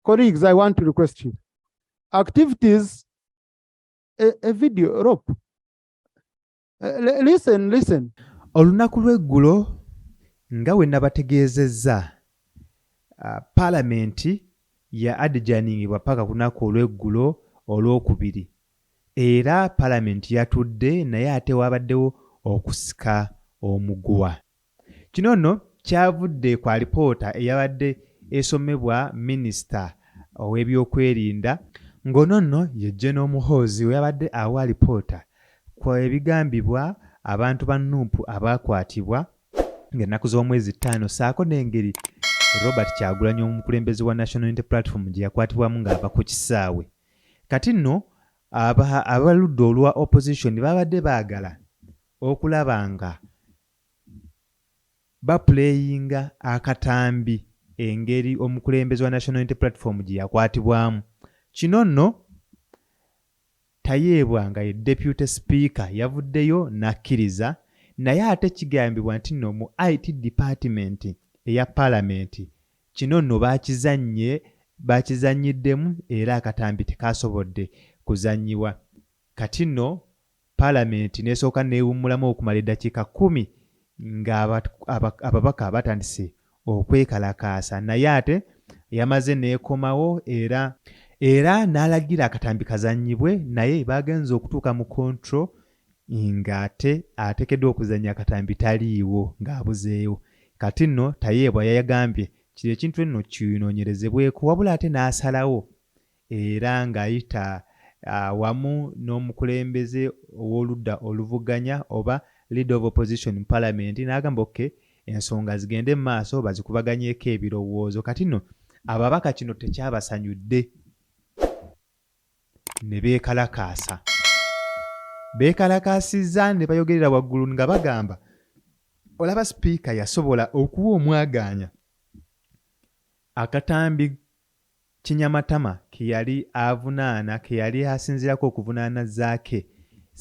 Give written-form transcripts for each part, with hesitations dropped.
Colleagues, I want to request you. Activities, a video, rope. Listen. Olunaku lw'eggulo nga we nabategeezezza Parliament ya adjourningibwa paka ku lunaku olw'eggulo olwokubiri. Era Parliament yatudde naye ate wabaddewo okusika omuguwa. Kino nno kyavudde kwa alipoota eyabadde esomebwa minisita ow'ebyokwerinda ng'ono nno ye General Muhoozi we yabadde awa alipoota kwa ebigambibwa abantu ba NUP abaakwatibwa ng'ennaku z'omwezi 5 saako n'engeri Robert Kyagulanyi omukulembeze wa National Unity Platform gye yakwatibwamu ng'ava ku kisaawe. Kati nno abaludde olwa opposition babadde baagala okulaba nga bapuleyinga akatambi engeri omukulembeze wa National Unity Platform gye yakwatibwamu. Kino nno Tayebwa nga ye Deputy Speaker yavuddeyo n'akkiriza, naye ate kigambibwa nti nno mu IT Department eya Parliament kino nno bakizannyiddemu era akatambi tekasobodde kuzannyiwa. Kati nno Parliament n'esooka neewummulamu okumala eddakiika 10 ng'ababaka batandise okwekalakaasa, naye ate yamaze n'ekomawo era n'alagira akatambi kazannyibwe, naye bagenze okutuuka mu control ng'ate ateekeddwa okuzannya akatambi taliiwo ng'abuzeewo. Kati nno Tayebwa yagambye kiri ekintu nno kinoonyerezebweko, wabula ate n'asalawo era ng'ayita wamu n'omukulembeze ow'oludda oluvuganya oba leader of opposition in Parliament n'agamba ensonga zigende mu maaso bazikubaganyeeko ebirowoozo. Kati nno ababaka kino tekyabasanyudde ne beekalakaasizza ne bayogerera waggulu nga bagamba olaba sipiika yasobola okuwa omwagaanya akatambi Kinyamatama ke yali avunaana ke yali asinzirako okuvunaana Zaake,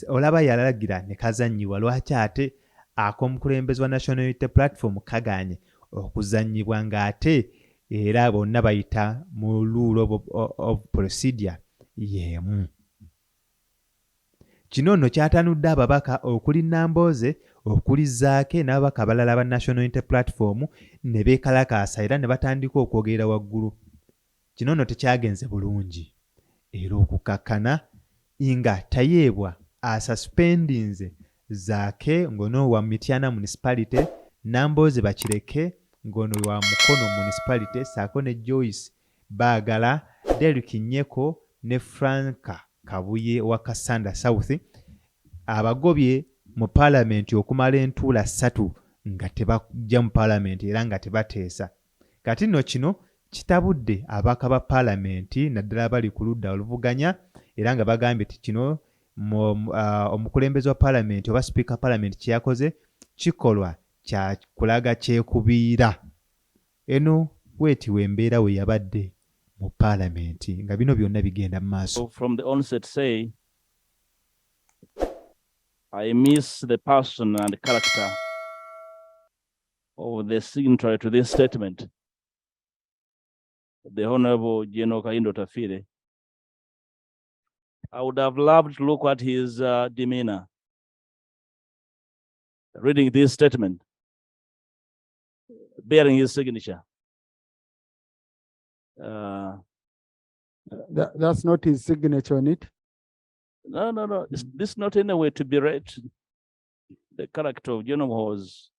olaba yalagira ne kazannyiwa. Lwaki ate ak'omukulembeze wa National Unity Platform kagaanye okuzannyibwa ng'ate era bonna bayita mu rule of procedure y'emu. Kino nno kyatanudde ababaka okuli Nambooze, okuli Zaake n'ababaka abalala ba National Unity Platform ne beekalakaasa era ne batandika okwogerera waggulu. Kino nno tekyagenze bulungi era okukakkana nga Tayebwa asuspendinze Zaake ng'ono wa Mityana Municipality, Nambooze bakireke ng'ono wa Mukono Municipality, saako ne Joyce, Bagala, Derrick Nyeko ne Kabuye wa Kasanda South abagobye mu Parliament okumala entuula 3 nga tebajja mu Parliament era nga tebateesa. Kati nno kino kitabudde abaka ba Parliament naddala bali ku ludda oluvuganya era nga bagambye ti kino omukulembeze wa Parliament oba Speaker Parliament kyeyakoze kikolwa kya kulaga kyekubiira. Eno weetiwe embeera we yabadde mu Parliament nga bino byonna bigenda mu maaso. From the onset say I miss the person and character of the signatory to this statement, the Honorable General Kaindo Tafire. I would have loved to look at his demeanor reading this statement, bearing his signature. That's not his signature on it. No. This is not any way to berate the character of General was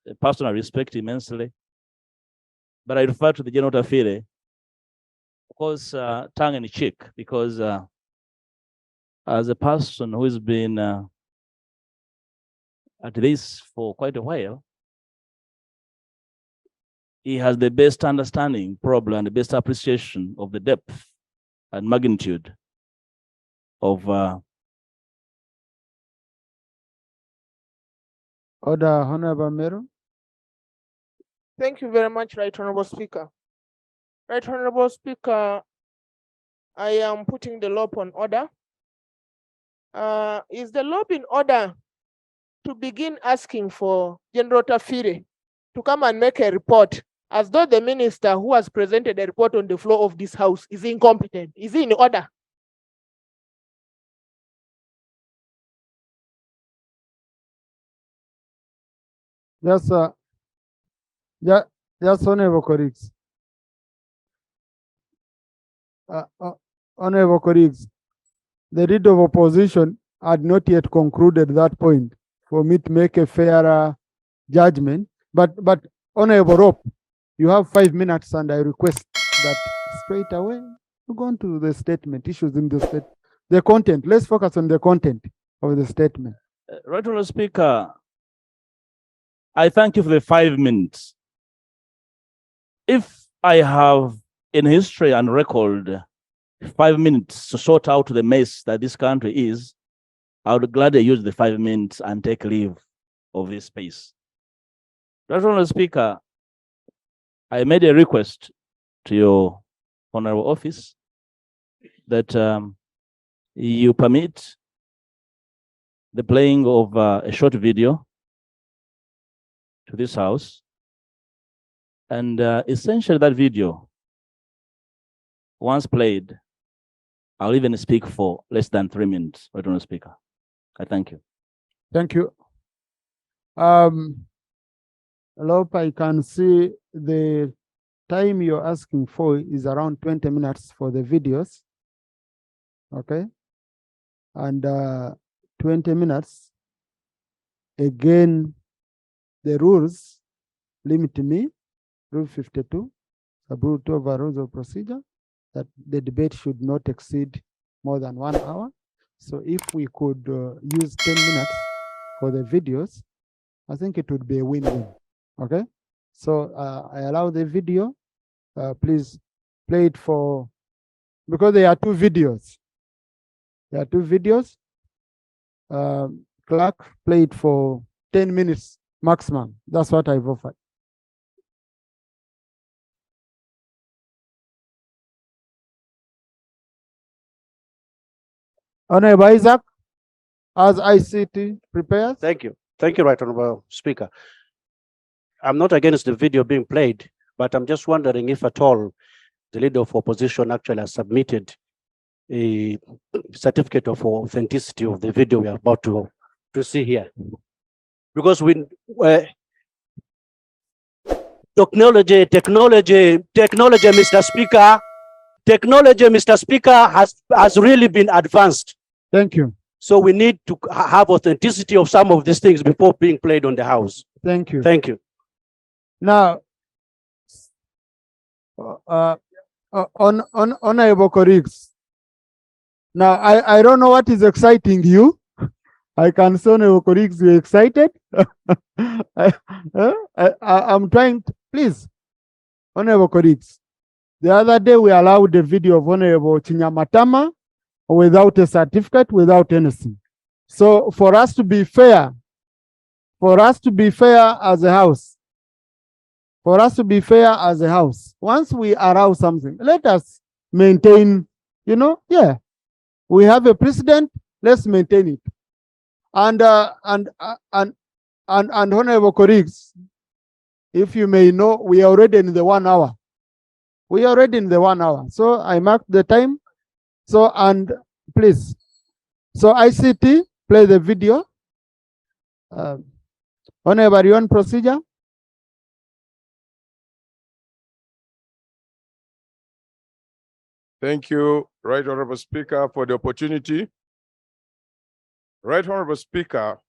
a person I respect immensely. But I refer to the General Tafire, of course, tongue in cheek, because as a person who has been at this for quite a while, he has the best understanding, probably, and the best appreciation of the depth and magnitude of Order, Honorable Mero. Thank you very much, Right Honorable Speaker. Right Honorable Speaker, I am putting the law on order. Is the law in order to begin asking for General Tafire to come and make a report as though the minister who has presented a report on the floor of this house is incompetent. Is he in order? Yes, yes, honorable colleagues. Honorable colleagues, the leader of opposition had not yet concluded that point for me to make a fairer judgment. But Honorable Rope, you have 5 minutes, and I request that straight away you go on to the statement, issues in the state, the content. Let's focus on the content of the statement. Right, Honourable Speaker, I thank you for the 5 minutes. If I have in history and record 5 minutes to sort out the mess that this country is, I would gladly use the 5 minutes and take leave of this space. Right, Honourable Speaker, I made a request to your honourable office that you permit the playing of a short video to this house. And essentially that video, once played, I'll even speak for less than 3 minutes, Right Honourable Speaker. I thank you. Thank you. Lope, I can see the time you're asking for is around 20 minutes for the videos. Okay. And 20 minutes. Again, the rules limit me, Rule 52, Rule 2 of our rules of procedure, that the debate should not exceed more than 1 hour. So if we could use 10 minutes for the videos, I think it would be a win-win. Okay, so I allow the video. Please play it for, because there are 2 videos. There are 2 videos. Clerk, play it for 10 minutes maximum. That's what I've offered. Honorable Isaac, as ICT prepares. Thank you. Thank you, Right Honourable Speaker. I'm not against the video being played, but I'm just wondering if at all the leader of opposition actually has submitted a certificate of authenticity of the video we are about to see here. Because we technology, Mr. Speaker, has really been advanced. Thank you. So we need to have authenticity of some of these things before being played on the house. Thank you. Thank you. Now, honorable colleagues. Now, I don't know what is exciting you. I can see honorable colleagues, you're excited. I'm trying to, please, honorable colleagues. The other day we allowed the video of Honorable Chinyamatama without a certificate, without anything. So for us to be fair as a house, once we allow something, let us maintain, we have a precedent, let's maintain it. And honorable colleagues, if you may know, we are already in the 1 hour. So I marked the time. So, and please, so ICT, play the video. Honorable, you on procedure? Thank you, Right Honourable Speaker, for the opportunity. Right Honourable Speaker,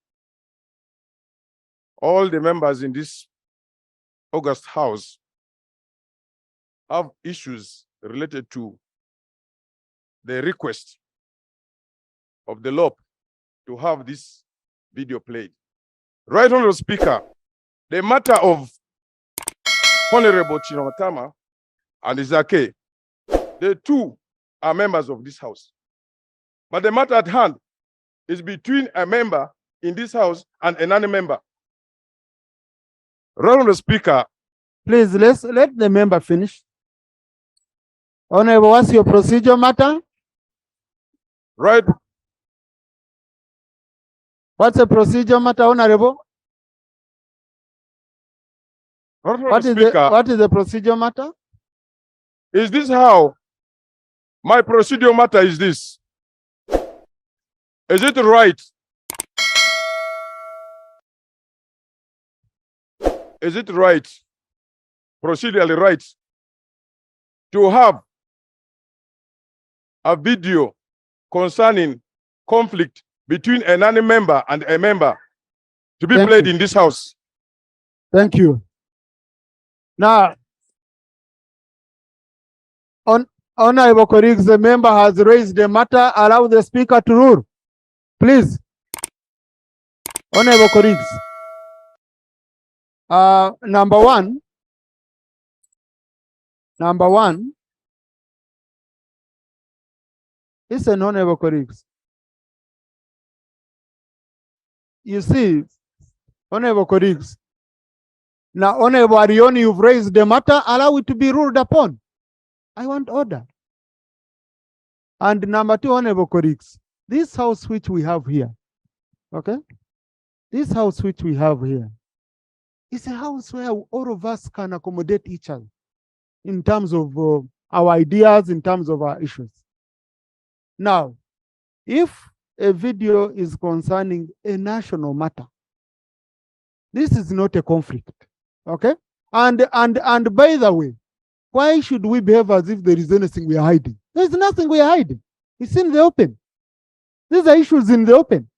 all the members in this August House have issues related to the request of the LOP to have this video played. Right Honourable Speaker, the matter of Honourable Chinyamatama and Zaake, the 2 are members of this house. But the matter at hand is between a member in this house and a non-member. Right Honourable Speaker. Please, let the member finish. Honourable, what's your procedure matter? Right. What's the procedure matter, Honourable? What is the procedure matter? Is this how my procedure matter is this? Is it right? Is it right, procedurally right, to have a video concerning conflict between a non-member and a member to be Thank played you. in this house? Thank you. Now, Honorable colleagues, the member has raised the matter. Allow the speaker to rule. Please. Honorable colleagues. Number one. Listen, honorable colleagues. You see, honorable colleagues. Now, Honorable Arioni, you've raised the matter. Allow it to be ruled upon. I want order. And number two, honorable colleagues, this house which we have here, okay? This house which we have here is a house where all of us can accommodate each other in terms of our ideas, in terms of our issues. Now, if a video is concerning a national matter, this is not a conflict, okay? And by the way, why should we behave as if there is anything we are hiding? There's nothing we are hiding. It's in the open. These are issues in the open.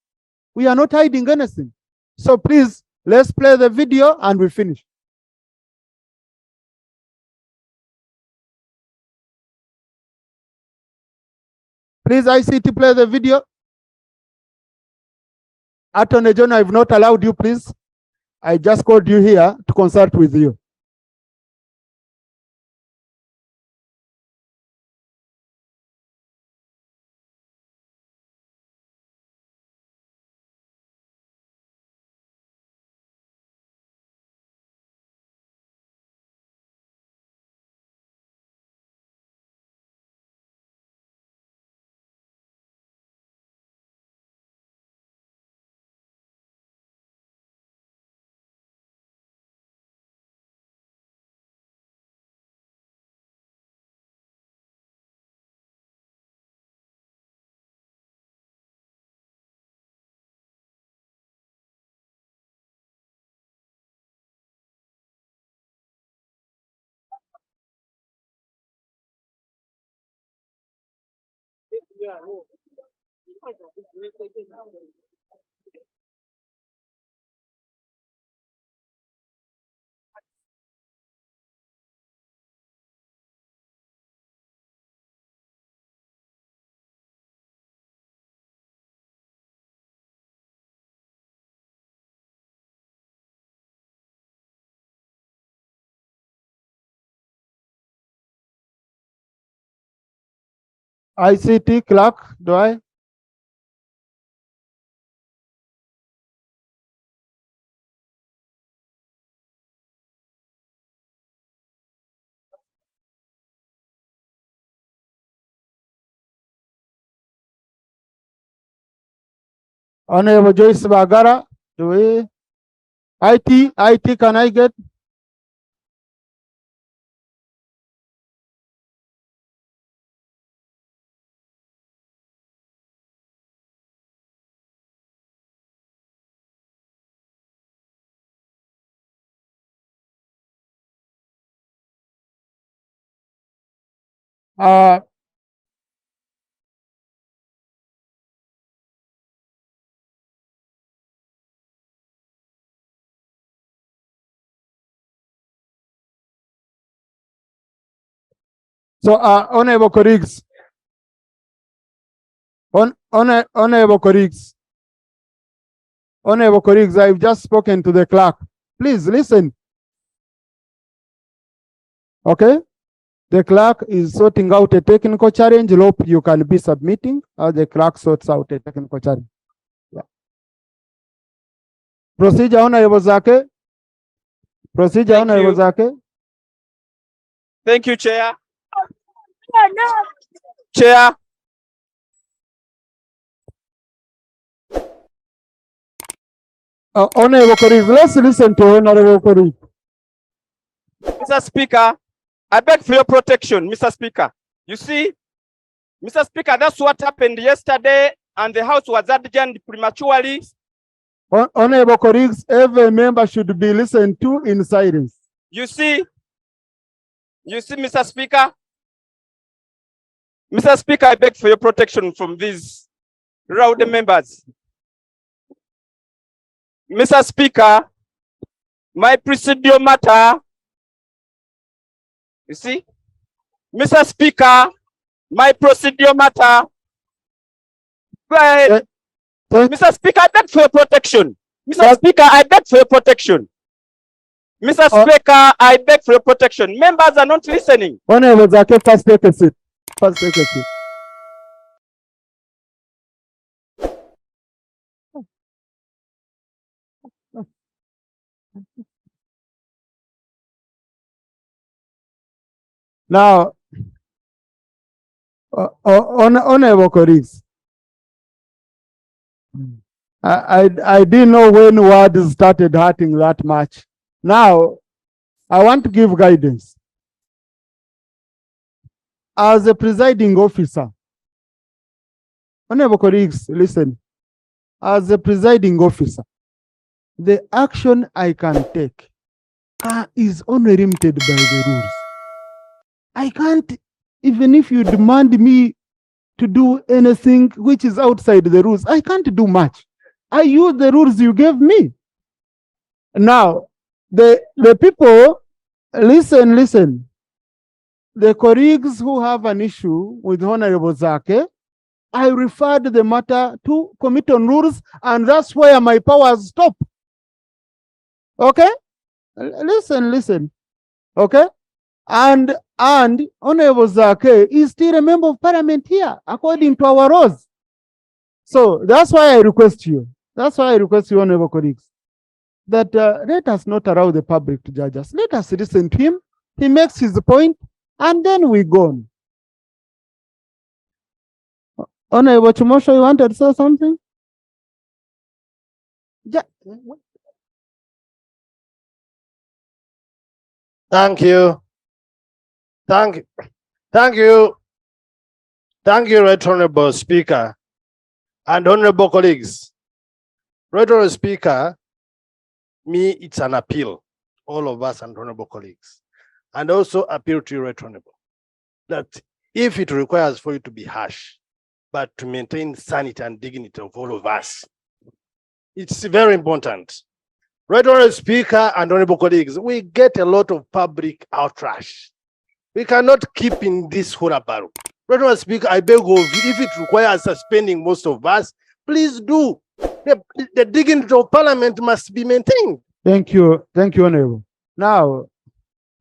We are not hiding anything. So please, let's play the video and we finish. Please, ICT, play the video. Attorney General, I've not allowed you, please. I just called you here to consult with you. ICT clerk, do I? Honorable Joyce Bagala, do we? IT, can I get? So, honorable colleagues, honorable colleagues, I've just spoken to the clerk. Please listen. Okay? The clerk is sorting out a technical challenge. Hope you can be submitting as the clerk sorts out a technical challenge. Yeah. Procedure, Honorable Zaake. Procedure, Thank Honorable you. Zaake. Thank you, Chair. Chair. Honorable colleagues, let's listen to Honorable colleague. Mr. Speaker, I beg for your protection, Mr. Speaker. You see, Mr. Speaker, that's what happened yesterday, and the House was adjourned prematurely. Honorable colleagues, every member should be listened to in silence. You see, Mr. Speaker. Mr. Speaker, I beg for your protection from these rowdy members. Mr. Speaker, my procedural matter, you see, Mr. Speaker, my procedural matter. Go ahead. Mr. Speaker, I beg for your protection. Mr. Speaker, I beg for your protection. Mr. Speaker, I beg for your protection. Members are not listening. Honorable Zaake, first take a seat. First take a seat. Now, honorable colleagues, I didn't know when words started hurting that much. Now, I want to give guidance. As a presiding officer, honorable colleagues, listen. As a presiding officer, the action I can take is only limited by the rules. I can't, even if you demand me to do anything which is outside the rules, I can't do much. I use the rules you gave me. Now, the people, listen. The colleagues who have an issue with Honorable Zaake, I referred the matter to Committee on Rules, and that's where my powers stop. Okay? Listen. Okay? And Honorable Zaake is still a member of Parliament here, according to our laws. So that's why I request you. That's why I request you, honorable colleagues, that let us not allow the public to judge us. Let us listen to him. He makes his point, and then we go on. Honorable Chumosho, you wanted to say something? Yeah. Thank you. Thank you, Right Honorable Speaker and honorable colleagues. Right Honorable Speaker, me, it's an appeal, all of us and honorable colleagues, and also appeal to you, Right Honorable, that if it requires for you to be harsh, but to maintain sanity and dignity of all of us, it's very important. Right Honorable Speaker and honorable colleagues, we get a lot of public outrage. We cannot keep in this hullabaloo. Right Honorable Speaker, I beg of you, if it requires suspending most of us, please do. The dignity of Parliament must be maintained. Thank you, Honorable. Now,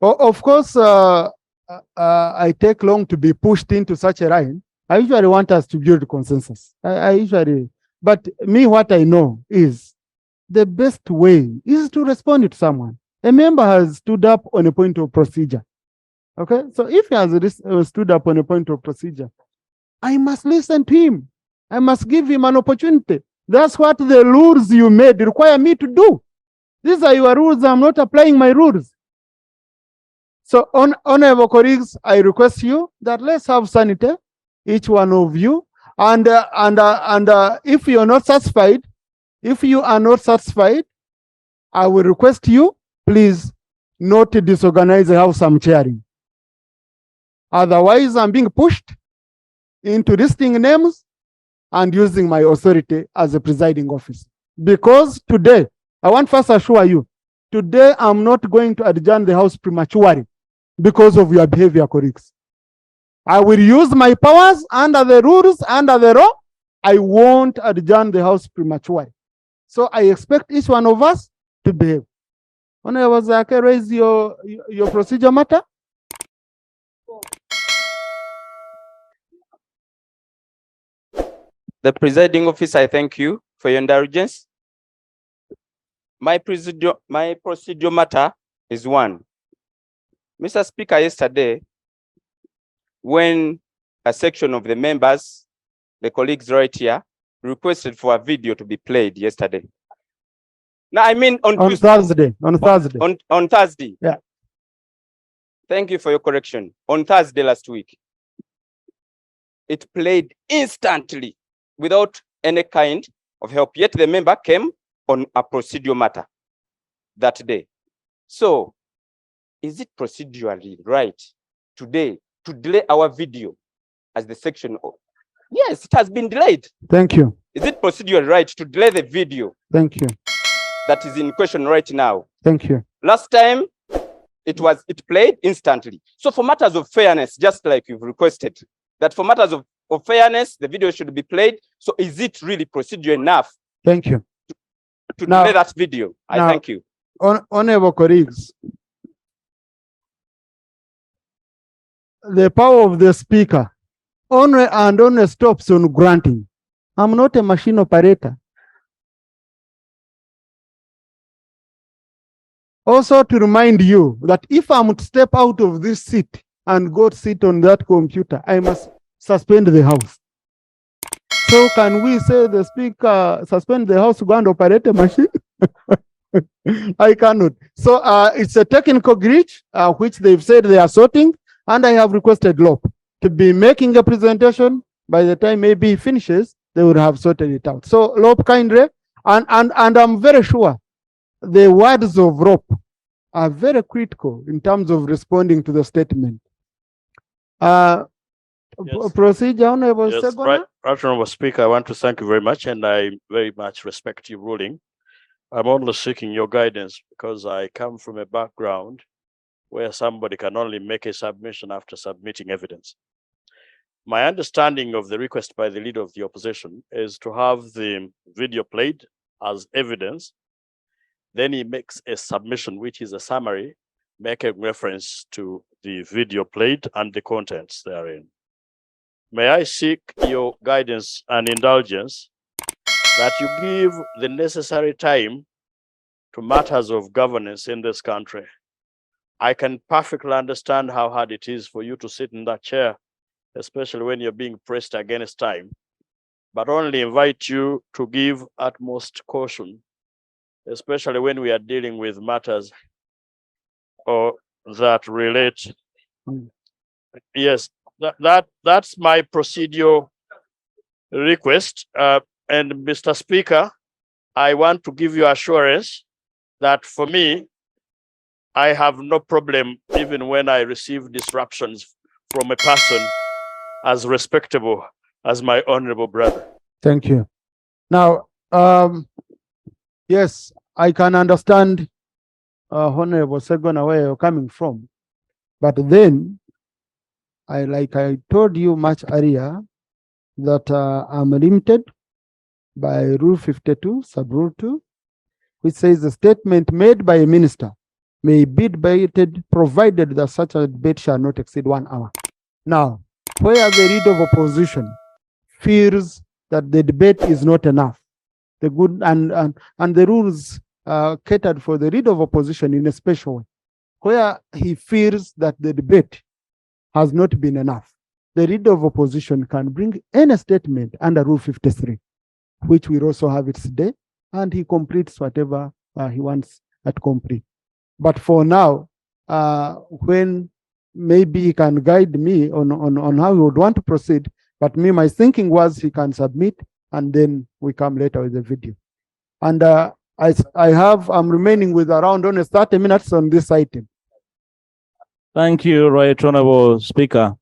of course, I take long to be pushed into such a line. I usually want us to build consensus. But me, what I know is the best way is to respond to someone. A member has stood up on a point of procedure. Okay, so if he has stood up on a point of procedure, I must listen to him. I must give him an opportunity. That's what the rules you made require me to do. These are your rules. I'm not applying my rules. So, honorable colleagues, I request you that let's have sanity, each one of you. And if you're not satisfied, if you are not satisfied, I will request you, please, not to disorganize the house I'm chairing. Otherwise, I'm being pushed into listing names and using my authority as a presiding officer. Because today, I want first to assure you, today I'm not going to adjourn the house prematurely because of your behavior, colleagues. I will use my powers under the rules, under the law. I won't adjourn the house prematurely. So I expect each one of us to behave. Honorable Zaake, raise your procedure matter. The presiding officer, I thank you for your indulgence. My procedural matter is one. Mr. Speaker, yesterday, when a section of the members, the colleagues right here, requested for a video to be played yesterday. Now, I mean on Thursday. On Thursday. On Thursday. Yeah. Thank you for your correction. On Thursday last week, it played instantly without any kind of help. Yet the member came on a procedural matter that day. So, is it procedurally right today to delay our video as the section? Yes, it has been delayed. Thank you. Is it procedurally right to delay the video Thank you. that is in question right now? Thank you. Last time, it played instantly. So for matters of fairness, just like you've requested, that for matters of fairness, the video should be played. So is it really procedure enough Thank you. to Now- delay that video? I now- thank you. Honorable colleagues, the power of the speaker only stops on granting. I'm not a machine operator. Also to remind you that if I'm to step out of this seat and go sit on that computer, I must suspend the house. So can we say the speaker suspend the house to go and operate a machine? I cannot. So it's a technical glitch, which they've said they are sorting, and I have requested LOP to be making a presentation. By the time maybe he finishes, they would have sorted it out. So LOP kindly, and I'm very sure the words of ROP are very critical in terms of responding to the statement. Yes. Procedure, Honorable Yes, Segona? Right, Honorable Speaker, I want to thank you very much, and I very much respect your ruling. I'm only seeking your guidance because I come from a background where somebody can only make a submission after submitting evidence. My understanding of the request by the leader of the opposition is to have the video played as evidence. Then he makes a submission, which is a summary, making reference to the video played and the contents therein. May I seek your guidance and indulgence that you give the necessary time to matters of governance in this country. I can perfectly understand how hard it is for you to sit in that chair, especially when you're being pressed against time, but only invite you to give utmost caution, especially when we are dealing with matters that relate. Yes, that's my procedural request. And Mr. Speaker, I want to give you assurance that for me, I have no problem even when I receive disruptions from a person as respectable as my honorable brother. Thank you. Now, yes, I can understand Honorable Segona where you're coming from, but then like I told you much earlier that I'm limited by Rule 52, Sub Rule 2, which says the statement made by a minister may be debated provided that such a debate shall not exceed 1 hour. Now, where the leader of opposition feels that the debate is not enough, the good and the rules catered for the leader of opposition in a special way, where he feels that the debate has not been enough, the leader of opposition can bring any statement under Rule 53, which will also have its day, and he completes whatever he wants to complete. But for now, when maybe he can guide me on how he would want to proceed, but my thinking was he can submit and then we come later with the video. And I'm remaining with around only 30 minutes on this item. Thank you, Right Honorable Speaker.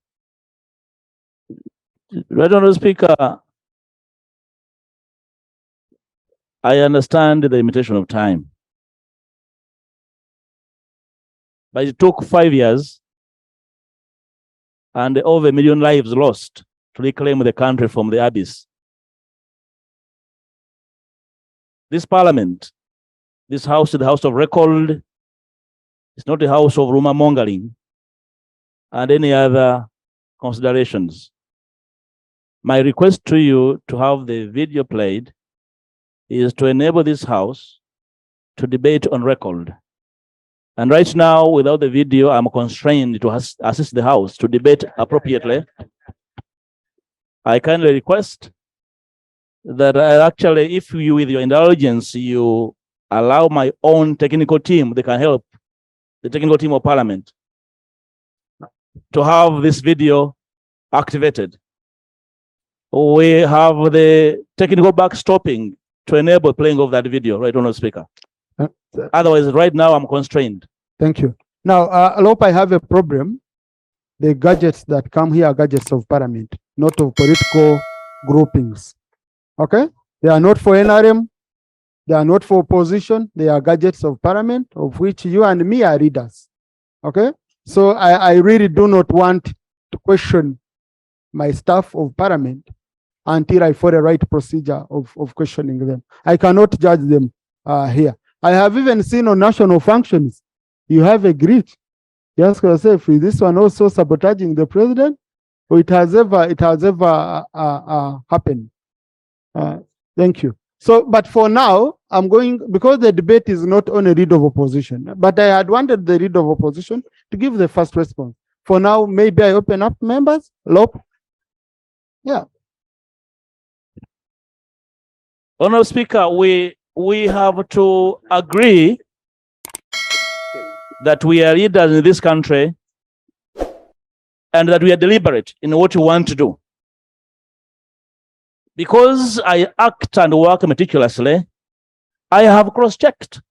Right Honorable Speaker, I understand the limitation of time. But it took 5 years and over 1 million lives lost to reclaim the country from the abyss. This parliament, this house is the house of record. It's not a house of rumor mongering and any other considerations. My request to you to have the video played is to enable this house to debate on record. And right now, without the video, I'm constrained to assist the house to debate appropriately. I kindly request that actually, if you, with your indulgence, you allow my own technical team, they can help the technical team of Parliament to have this video activated. We have the technical backstopping to enable playing of that video, right, Honorable Speaker. Otherwise, right now, I'm constrained. Thank you. Now, Lope, I have a problem. The gadgets that come here are gadgets of Parliament, not of political groupings. Okay? They are not for NRM. They are not for opposition. They are gadgets of Parliament, of which you and me are readers. Okay? So I really do not want to question my staff of Parliament until I follow the right procedure of questioning them. I cannot judge them here. I have even seen on national functions, you have a grid. You ask yourself, is this one also sabotaging the president? Or it has ever happened? Thank you. So, but for now, I'm going, because the debate is not on a lead of opposition, but I had wanted the lead of opposition to give the first response. For now, maybe I open up members. Lope? Yeah. Honorable Speaker, we have to agree that we are leaders in this country and that we are deliberate in what we want to do. Because I act and work meticulously, I have cross-checked.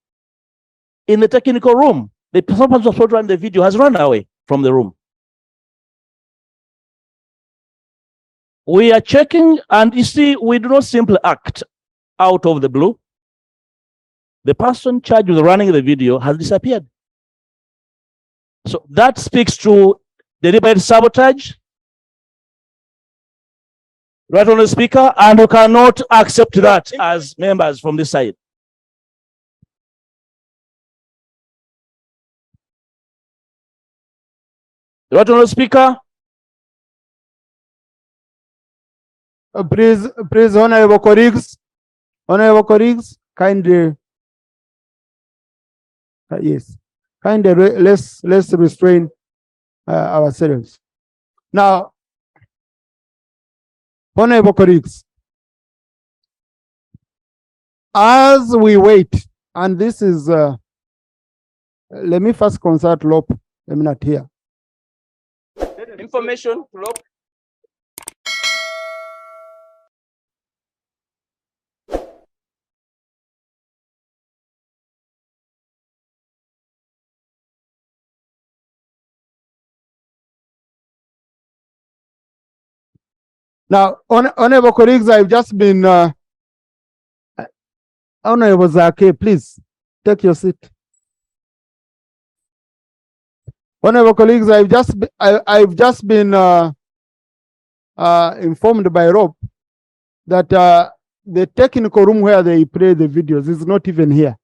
In the technical room, the person who was supposed to run the video has run away from the room. We are checking, and you see, we do not simply act out of the blue. The person charged with running the video has disappeared. So that speaks to deliberate sabotage, right, on the Speaker, and we cannot accept that as members from this side. Right, on the Speaker. Please, honorable colleagues, kindly, yes, kindly let's restrain ourselves. Now, honorable colleagues, as we wait, and this is, let me first consult Lope, I'm not here. Information, Lope. Now, honorable colleagues, I've just been, Honorable Zaake, please take your seat. Honorable colleagues, I've just been informed by Rob that the technical room where they play the videos is not even here.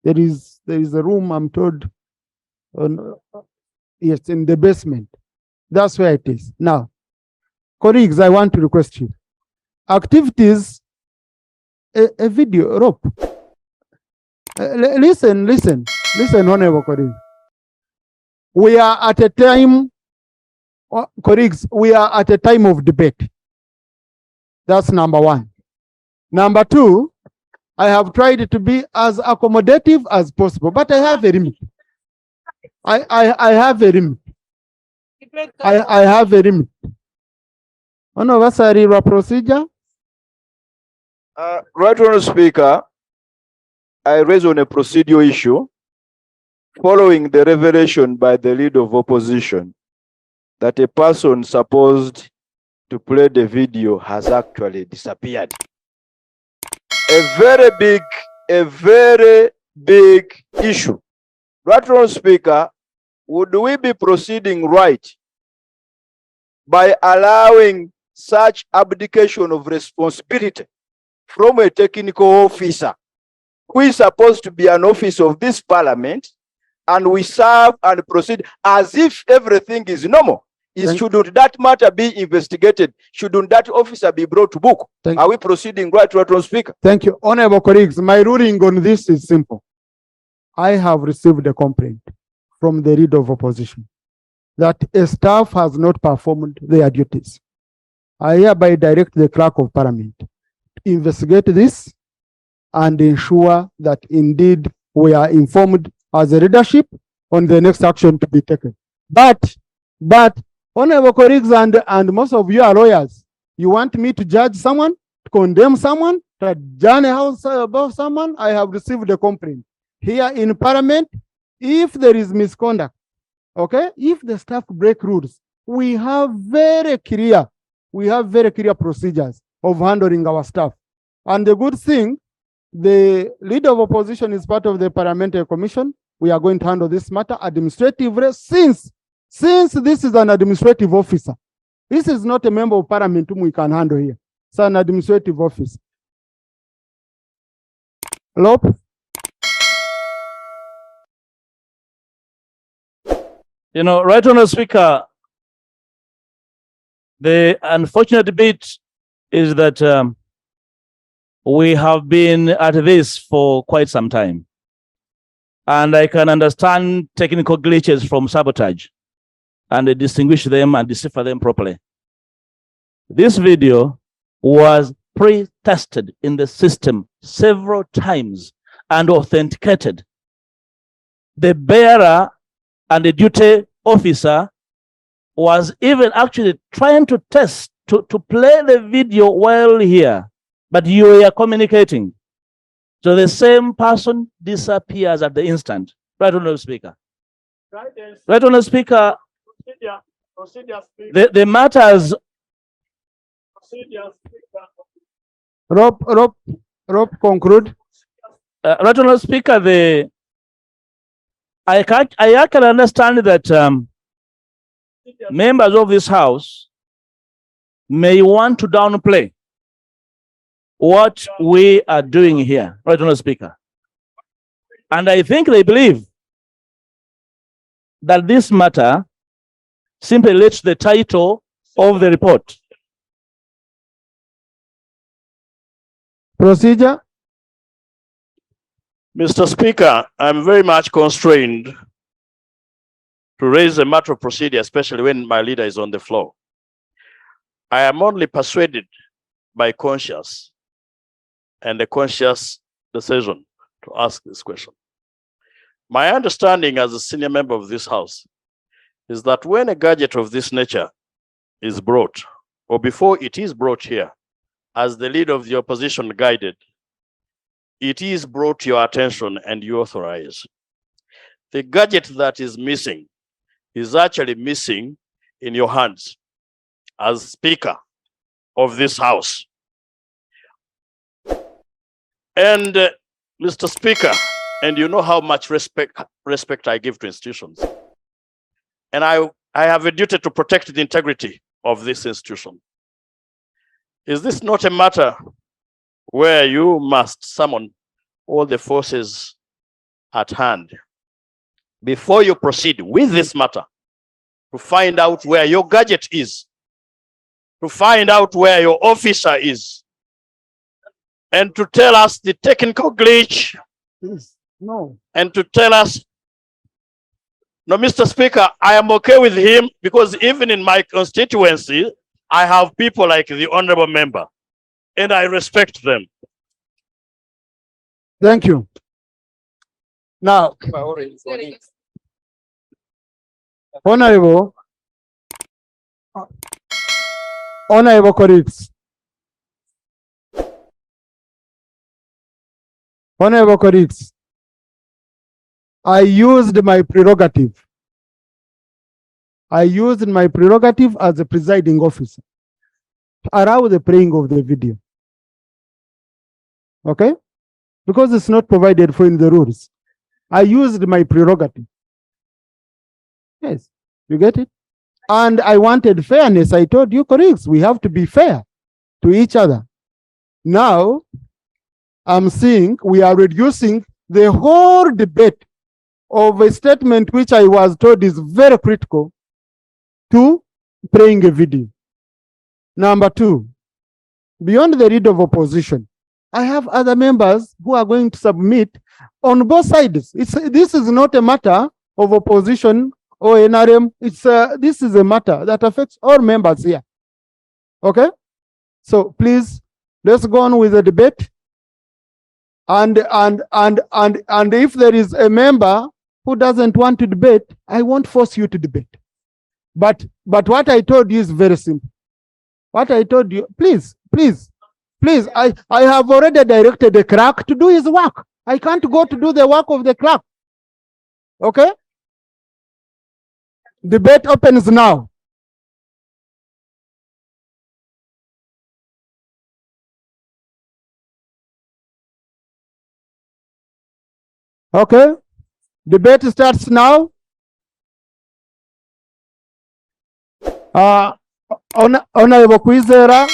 There is a room, I'm told, yes, in the basement. That's where it is. Now, colleagues, I want to request you. Activities, a video, Rob. Listen, honorable colleagues. We are at a time, colleagues, we are at a time of debate. That's number one. Number two, I have tried to be as accommodative as possible, but I have a limit. I have a limit. I have a limit. Honorable procedure. Right, Honourable Speaker, I raise on a procedural issue following the revelation by the leader of opposition that a person supposed to play the video has actually disappeared. A very big issue. Right, Honourable Speaker, would we be proceeding right by allowing such abdication of responsibility from a technical officer who is supposed to be an office of this parliament, and we serve and proceed as if everything is normal? Shouldn't that matter be investigated? Shouldn't that officer be brought to book? Are we proceeding right, Honourable Speaker? Thank you. Honourable colleagues, my ruling on this is simple. I have received a complaint from the leader of opposition that a staff has not performed their duties. I hereby direct the clerk of parliament to investigate this and ensure that indeed we are informed as a leadership on the next action to be taken. But But honorable colleagues and most of you are lawyers. You want me to judge someone, to condemn someone, to adjourn a house about someone? I have received a complaint. Here in Parliament, if there is misconduct, okay, if the staff break rules, we have very clear procedures of handling our staff. And the good thing, the leader of opposition is part of the parliamentary commission. We are going to handle this matter administratively since this is an administrative officer. This is not a member of parliament whom we can handle here. It's an administrative officer. Lop. You know, right, Honourable Speaker, the unfortunate bit is that we have been at this for quite some time. And I can understand technical glitches from sabotage and distinguish them and decipher them properly. This video was pre-tested in the system several times and authenticated. The bearer and the duty officer was even actually trying to test, to play the video while here, but you were communicating. So the same person disappears at the instant. Right, Honourable Speaker. Right, Honourable Speaker. Procedure, Speaker. The matters. Rob, conclude. Right, Honourable Speaker, I can understand that members of this house may want to downplay what we are doing here, right, Honourable Speaker. And I think they believe that this matter simply relates to the title of the report. Procedure. Mr. Speaker, I'm very much constrained to raise a matter of procedure, especially when my leader is on the floor. I am only persuaded by conscience and a conscious decision to ask this question. My understanding as a senior member of this house is that when a gadget of this nature is brought, or before it is brought here, as the leader of the opposition guided, it is brought to your attention and you authorize. The gadget that is missing is actually missing in your hands as Speaker of this House. And Mr. Speaker, and you know how much respect I give to institutions. And I have a duty to protect the integrity of this institution. Is this not a matter where you must summon all the forces at hand before you proceed with this matter to find out where your gadget is, to find out where your officer is, and to tell us the technical glitch? No. And to tell us, no, Mr. Speaker, I am okay with him because even in my constituency, I have people like the honorable member and I respect them. Thank you. Now, honorable colleagues, I used my prerogative. As a presiding officer to allow the playing of the video. Okay? Because it's not provided for in the rules. I used my prerogative. Yes, you get it? And I wanted fairness. I told you, colleagues, we have to be fair to each other. Now, I'm seeing we are reducing the whole debate of a statement which I was told is very critical to playing a video. Number two, beyond the leader of opposition, I have other members who are going to submit on both sides. This is not a matter of opposition or NRM. This is a matter that affects all members here. Okay? So please, let's go on with the debate. And if there is a member who doesn't want to debate, I won't force you to debate. But what I told you is very simple. What I told you, please, I have already directed the clerk to do his work. I can't go to do the work of the clerk. Okay? Debate opens now. Okay? Debate starts now. Honorable Kwizera.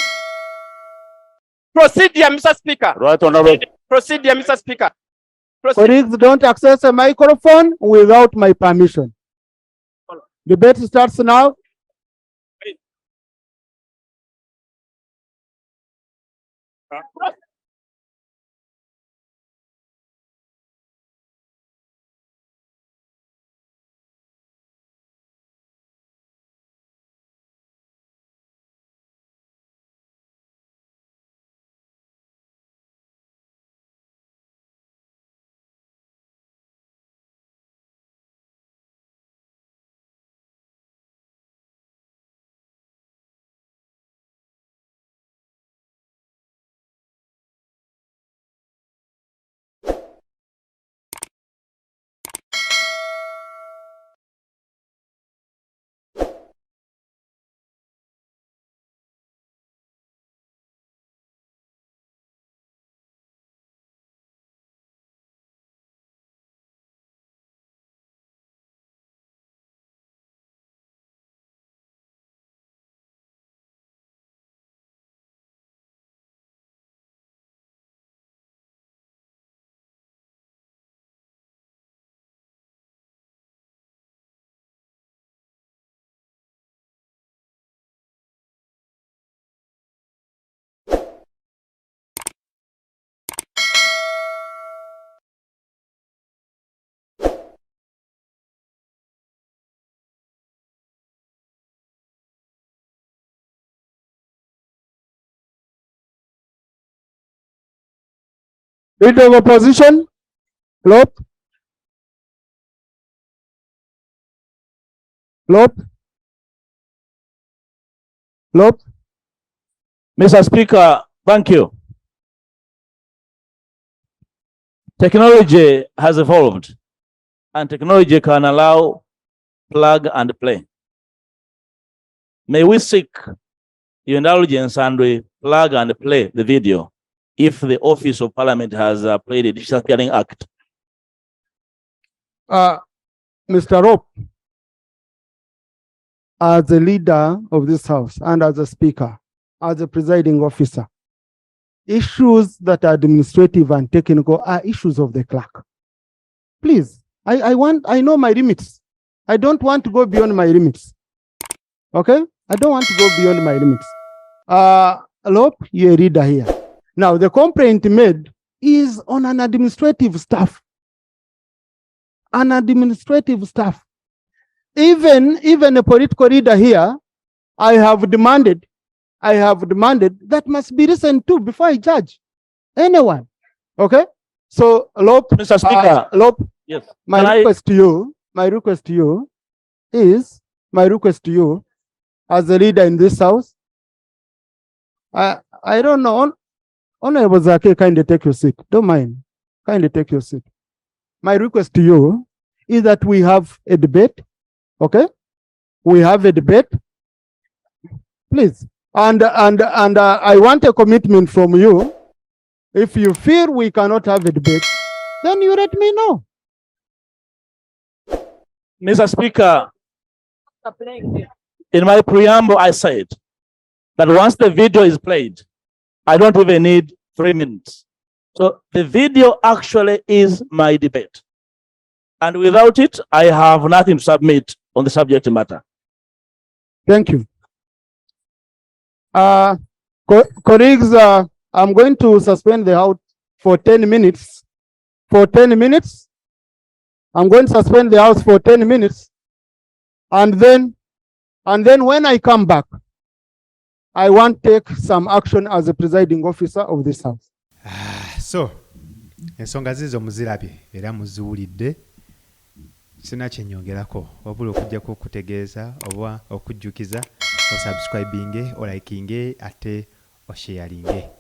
Proceed, dear Mr. Speaker. Right Honorable. Proceed, dear Mr. Speaker. Proceed. Colleagues, don't access a microphone without my permission. Debate starts now. Leader of opposition, Lop. Mr. Speaker, thank you. Technology has evolved, and technology can allow plug and play. May we seek your indulgence and we plug and play the video if the Office of Parliament has played a Digital Hearing Act. Mr. Rope, as a leader of this house and as a speaker, as a presiding officer, issues that are administrative and technical are issues of the clerk. Please, I know my limits. I don't want to go beyond my limits. Okay? I don't want to go beyond my limits. Lop, you're a reader here. Now, the complaint made is on an administrative staff. An administrative staff. Even a political leader here, I have demanded that must be listened to before I judge anyone. Okay? So, Lop, Mr. Speaker. Lop, Yes. my request to you as a leader in this house, I don't know. Honorable Zaake, kindly take your seat. Don't mind. Kindly take your seat. My request to you is that we have a debate. Okay? We have a debate. Please. And I want a commitment from you. If you feel we cannot have a debate, then you let me know. Mr. Speaker, in my preamble, I said that once the video is played, I don't even need 3 minutes. So the video actually is my debate. And without it, I have nothing to submit on the subject matter. Thank you. Colleagues, I'm going to suspend the House for 10 minutes. For 10 minutes. I'm going to suspend the House for 10 minutes. And then when I come back, I want to take some action as a presiding officer of this house. So, ensonga zizo muzirabye era muziwulidde. sina kyenyongerako wabula okujjako okutegeeza oba okujjukiza osubscribinge olikinge ate osharinge.